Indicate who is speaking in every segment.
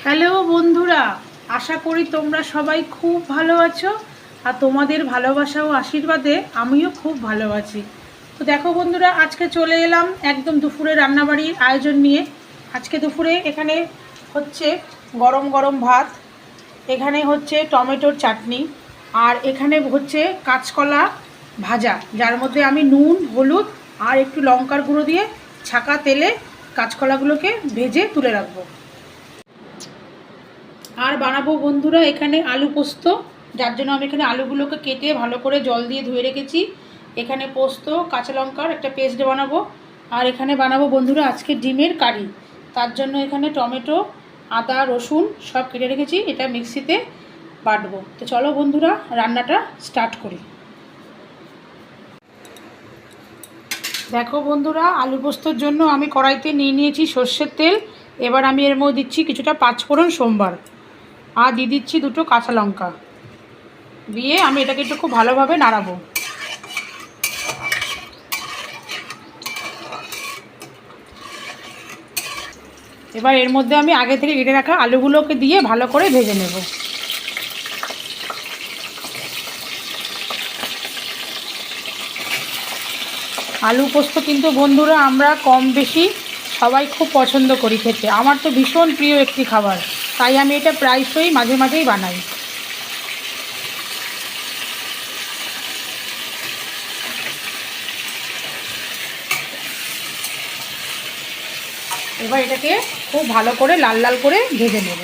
Speaker 1: Hello বন্ধুরা, আশা করি তোমরা সবাই খুব ভালো আছো। আর তোমাদের ভালোবাসা ও আশীর্বাদে আমিও খুব ভালো আছি। তো দেখো বন্ধুরা, আজকে চলে এলাম একদম দুপুরে রান্নাবাড়ির আয়োজন নিয়ে। আজকে দুপুরে এখানে হচ্ছে গরম গরম ভাত, এখানে হচ্ছে টমেটোর চাটনি, আর এখানে হচ্ছে কাঁচকলা ভাজা, যার মধ্যে আমি নুন হলুদ আর একটু লঙ্কার গুঁড়ো দিয়ে ছাকা তেলে কাঁচকলাগুলোকে ভেজে তুলে রাখবো। আর বানাবো বন্ধুরা এখানে আলু পোস্ত, যার জন্য আমি এখানে আলুগুলোকে কেটে ভালো করে জল দিয়ে ধুয়ে রেখেছি। এখানে পোস্ত কাঁচা লঙ্কার একটা পেস্ট বানাবো। আর এখানে বানাবো বন্ধুরা আজকে ডিমের কারি, তার জন্য এখানে টমেটো আদা রসুন সব কেটে রেখেছি, এটা মিক্সিতে বাটবো। তো চলো বন্ধুরা রান্নাটা স্টার্ট করি। দেখো বন্ধুরা, আলু পোস্তর জন্য আমি কড়াইতে নিয়ে নিয়েছি সর্ষের তেল। এবার আমি এর মধ্যে দিচ্ছি কিছুটা পাঁচফোড়ন সোমবার, আর দিয়ে দিচ্ছি দুটো কাঁচা লঙ্কা, দিয়ে আমি এটাকে একটু খুব ভালোভাবে নাড়াবো। এবার এর মধ্যে আমি আগে থেকে কেটে রাখা আলুগুলোকে দিয়ে ভালো করে ভেজে নেব। আলু পোস্ত কিন্তু বন্ধুরা আমরা কম বেশি সবাই খুব পছন্দ করি খেতে, আমার তো ভীষণ প্রিয় একটি খাবার, তাই আমি এটা প্রায়শই মাঝে মাঝেই বানাই। এবার এটাকে খুব ভালো করে লাল লাল করে ভেজে নেব।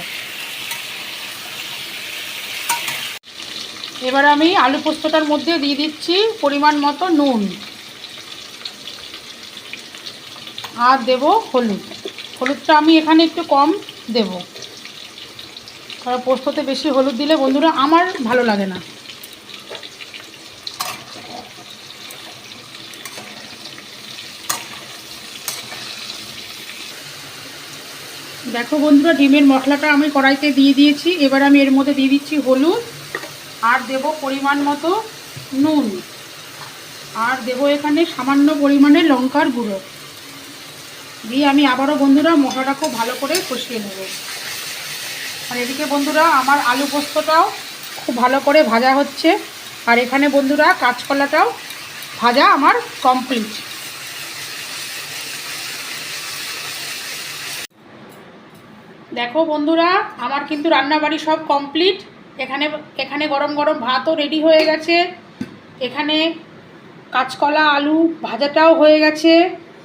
Speaker 1: এবার আমি আলু পোস্তটার মধ্যে দিয়ে দিচ্ছি পরিমাণ মতো নুন, আর দেব হলুদ। হলুদটা আমি এখানে একটু কম দেব, কারণ পোস্ততে বেশি হলুদ দিলে বন্ধুরা আমার ভালো লাগে না। দেখো বন্ধুরা, ডিমের মশলাটা আমি কড়াইতে দিয়ে দিয়েছি। এবার আমি এর মধ্যে দিয়ে দিচ্ছি হলুদ, আর দেব পরিমাণ মতো নুন, আর দেব এখানে সামান্য পরিমাণে লঙ্কার গুঁড়ো, দিয়ে আমি আবারও বন্ধুরা মশলাটা খুব ভালো করে কষিয়ে নেব। আর এদিকে বন্ধুরা আমার আলু পোস্তটাও খুব ভালো করে ভাজা হচ্ছে, আর এখানে বন্ধুরা কাঁচকলাটাও ভাজা আমার কমপ্লিট। দেখো বন্ধুরা, আমার কিন্তু রান্নাবাড়ি সব কমপ্লিট। এখানে এখানে গরম গরম ভাতও রেডি হয়ে গেছে, এখানে কাঁচকলা আলু ভাজাটাও হয়ে গেছে,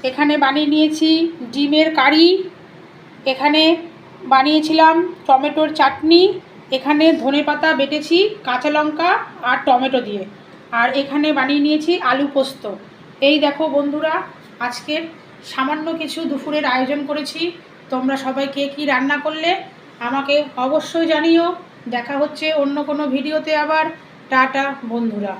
Speaker 1: এখানে বানিয়ে নিয়েছি ডিমের কারি, এখানে বানিয়েছিলাম টমেটোর চাটনি, এখানে ধনেপাতা বেটেছি কাঁচা লঙ্কা আর টমেটো দিয়ে, আর এখানে বানিয়ে নিয়েছি আলু পোস্ত। এই দেখো বন্ধুরা, আজকের সামান্য কিছু দুপুরের আয়োজন করেছি। তোমরা সবাই কে কী রান্না করলে আমাকে অবশ্যই জানিও। দেখা হচ্ছে অন্য কোনো ভিডিওতে আবার। টাটা বন্ধুরা।